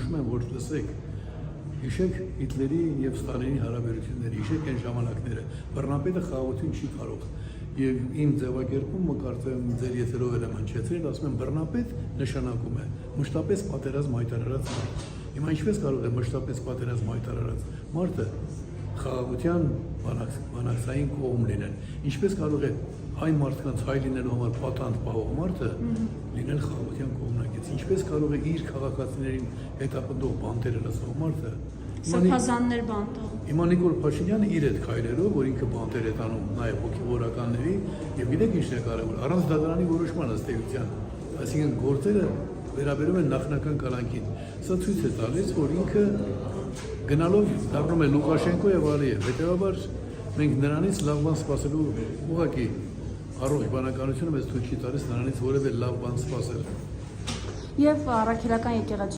որոշում եմ, որ լսեք, հիշեք Հիտլերի եւ Ստալինի հարաբերությունները, հիշեք այն ժամանակները, բռնապետը խաղաղություն չի կարող։ Եվ իմ ձևակերպումը կարծեմ ձեր եթերով եմ հնչեցրել, ասում եմ բռնապետ նշանակում է մշտապես պատերազմ հայտարարած մարդ։ Հիմա ինչպես կարող է մշտապես պատերազմ հայտարարած մարդը խաղաղության բանակցային կողմ լինել։ Ինչպես կարող է այն մարդկանց հայ լինելու համար պատանդ պահող մարդը լինել խաղաղության կողմնակից։ Ինչպես կարող է իր քաղաքացիներին հետապնդող բանտերը լսող մարդը Սրբազաններ բանտող։ Հիմա Նիկոլ Փաշինյանը իր այդ քայլերով, որ ինքը բանտեր է տանում նաև հոգևորականների, եւ գիտեք ինչն է կարևոր, առանց դատարանի որոշման ըստ էության, այսինքն գործերը վերաբերում են նախնական կալանքին։ Սա ցույց է տալիս, որ ինքը գնալով դառնում է Լուկաշենկո եւ Ալիև, հետեւաբար մենք նրանից լավ բան սպասելու ուղղակի առողջ բանականությունը մեզ թույլ չի տալիս նրանից որևէ լավ բան սպասել։ Եվ առաքելական եկեղեցու